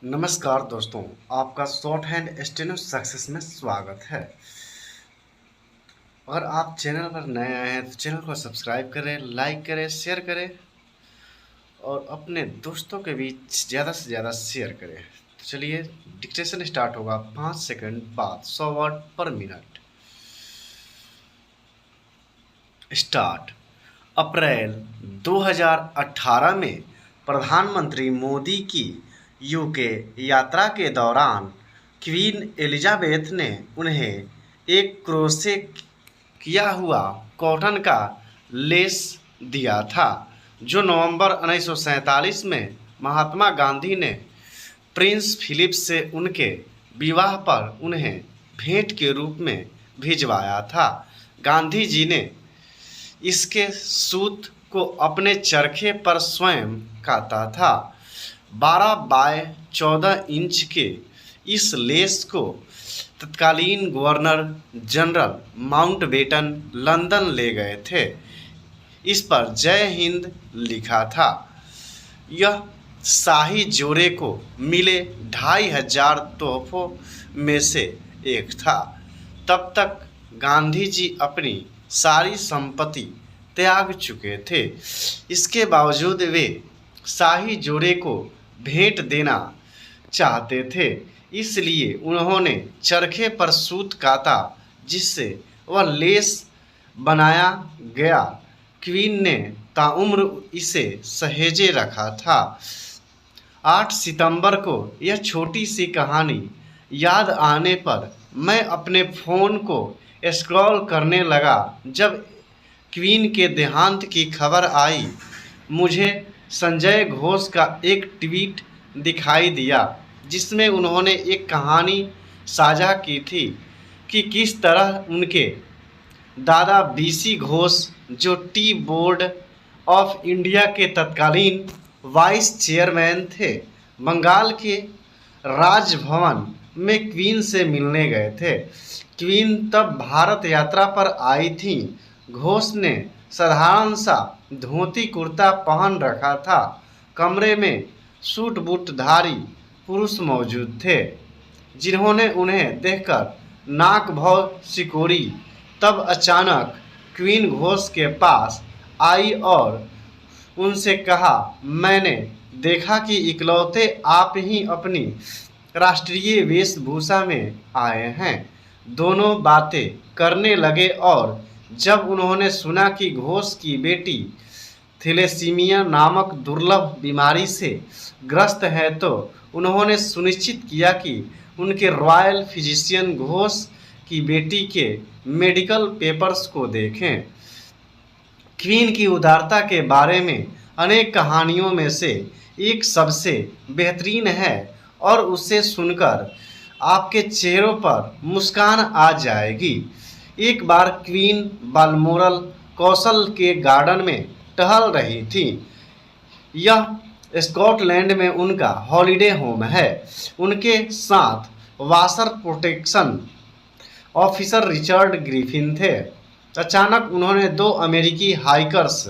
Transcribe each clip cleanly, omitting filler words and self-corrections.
नमस्कार दोस्तों, आपका शॉर्ट हैंड स्टेनो सक्सेस में स्वागत है। अगर आप चैनल पर नए आए हैं तो चैनल को सब्सक्राइब करें, लाइक करें, शेयर करें और अपने दोस्तों के बीच ज़्यादा से ज़्यादा शेयर करें। तो चलिए, डिक्टेशन स्टार्ट होगा 5 सेकंड बाद 100 वर्ड पर मिनट। स्टार्ट। अप्रैल 2018 में प्रधानमंत्री मोदी की यूके यात्रा के दौरान क्वीन एलिजाबेथ ने उन्हें एक क्रोशे किया हुआ कॉटन का लेस दिया था, जो नवंबर 1947 में महात्मा गांधी ने प्रिंस फिलिप से उनके विवाह पर उन्हें भेंट के रूप में भिजवाया था। गांधी जी ने इसके सूत को अपने चरखे पर स्वयं काता था। 12 बाय 14 इंच के इस लेस को तत्कालीन गवर्नर जनरल माउंटबेटन लंदन ले गए थे। इस पर जय हिंद लिखा था। यह शाही जोड़े को मिले 2500 तोहफों में से एक था। तब तक गांधी जी अपनी सारी संपत्ति त्याग चुके थे। इसके बावजूद वे शाही जोड़े को भेंट देना चाहते थे, इसलिए उन्होंने चरखे पर सूत काता जिससे वह लेस बनाया गया। क्वीन ने ताउम्र इसे सहेजे रखा था। 8 सितंबर को यह छोटी सी कहानी याद आने पर मैं अपने फ़ोन को स्क्रॉल करने लगा। जब क्वीन के देहांत की खबर आई, मुझे संजय घोष का एक ट्वीट दिखाई दिया जिसमें उन्होंने एक कहानी साझा की थी कि किस तरह उनके दादा बीसी घोष, जो टी बोर्ड ऑफ इंडिया के तत्कालीन वाइस चेयरमैन थे, बंगाल के राजभवन में क्वीन से मिलने गए थे। क्वीन तब भारत यात्रा पर आई थीं। घोष ने साधारण सा धोती कुर्ता पहन रखा था। कमरे में सूट बूटधारी पुरुष मौजूद थे जिन्होंने उन्हें देखकर नाक भौं सिकोड़ी। तब अचानक क्वीन घोष के पास आई और उनसे कहा, मैंने देखा कि इकलौते आप ही अपनी राष्ट्रीय वेशभूषा में आए हैं। दोनों बातें करने लगे और जब उन्होंने सुना कि घोष की बेटी थैलेसीमिया नामक दुर्लभ बीमारी से ग्रस्त है, तो उन्होंने सुनिश्चित किया कि उनके रॉयल फिजिशियन घोष की बेटी के मेडिकल पेपर्स को देखें। क्वीन की उदारता के बारे में अनेक कहानियों में से एक सबसे बेहतरीन है और उसे सुनकर आपके चेहरों पर मुस्कान आ जाएगी। एक बार क्वीन बाल्मोरल कौशल के गार्डन में टहल रही थी। यह स्कॉटलैंड में उनका हॉलिडे होम है। उनके साथ water protection officer Richard Griffin थे। अचानक उन्होंने 2 अमेरिकी हाइकर्स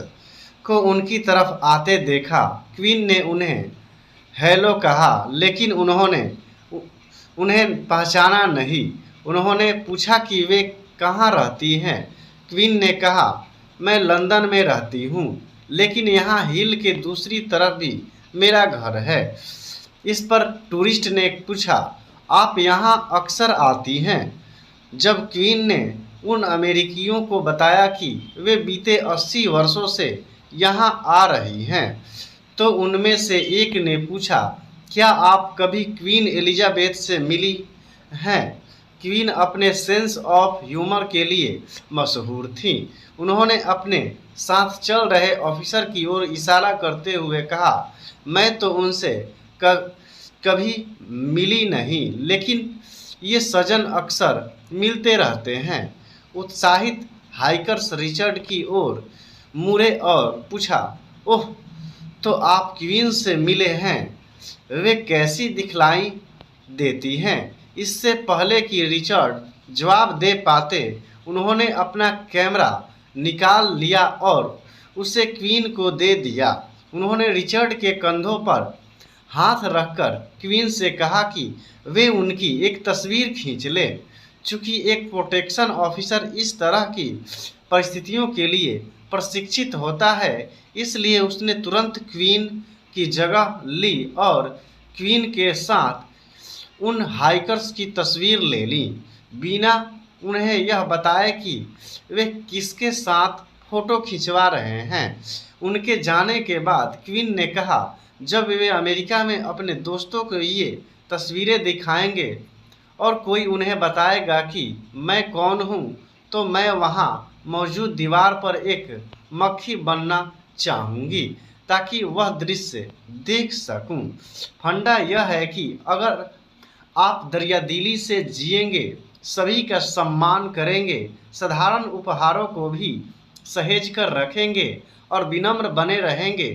को उनकी तरफ आते देखा। क्वीन ने उन्हें हेलो कहा, लेकिन उन्होंने उन्हें पहचाना नहीं। उन्होंने पूछा कि वे कहाँ रहती हैं। क्वीन ने कहा, मैं लंदन में रहती हूँ, लेकिन यहाँ हिल के दूसरी तरफ भी मेरा घर है। इस पर टूरिस्ट ने पूछा, आप यहाँ अक्सर आती हैं? जब क्वीन ने उन अमेरिकियों को बताया कि वे बीते 80 वर्षों से यहाँ आ रही हैं, तो उनमें से एक ने पूछा, क्या आप कभी क्वीन एलिजाबेथ से मिली हैं? क्वीन अपने सेंस ऑफ ह्यूमर के लिए मशहूर थीं। उन्होंने अपने साथ चल रहे ऑफिसर की ओर इशारा करते हुए कहा, मैं तो उनसे कभी मिली नहीं, लेकिन ये सज्जन अक्सर मिलते रहते हैं। उत्साहित हाइकर्स रिचर्ड की ओर मुड़े और पूछा, ओह, तो आप क्वीन से मिले हैं? वे कैसी दिखलाई देती हैं? इससे पहले कि रिचर्ड जवाब दे पाते, उन्होंने अपना कैमरा निकाल लिया और उसे क्वीन को दे दिया। उन्होंने रिचर्ड के कंधों पर हाथ रखकर क्वीन से कहा कि वे उनकी एक तस्वीर खींच लें। चूंकि एक प्रोटेक्शन ऑफिसर इस तरह की परिस्थितियों के लिए प्रशिक्षित होता है, इसलिए उसने तुरंत क्वीन की जगह ली और क्वीन के साथ उन हाइकर्स की तस्वीर ले ली, बिना उन्हें यह बताए कि वे किसके साथ फोटो खिंचवा रहे हैं। उनके जाने के बाद क्वीन ने कहा, जब वे अमेरिका में अपने दोस्तों को ये तस्वीरें दिखाएंगे और कोई उन्हें बताएगा कि मैं कौन हूँ, तो मैं वहाँ मौजूद दीवार पर एक मक्खी बनना चाहूँगी ताकि वह दृश्य देख सकूं। फंडा यह है कि अगर आप दरियादिली से जिएंगे, सभी का सम्मान करेंगे, साधारण उपहारों को भी सहेज कर रखेंगे और विनम्र बने रहेंगे,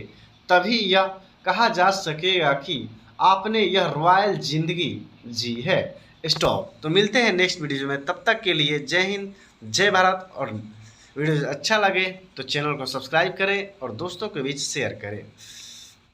तभी यह कहा जा सकेगा कि आपने यह रॉयल जिंदगी जी है। स्टॉप। तो मिलते हैं नेक्स्ट वीडियो में, तब तक के लिए जय हिंद, जय भारत। और वीडियो अच्छा लगे तो चैनल को सब्सक्राइब करें और दोस्तों के बीच शेयर करें।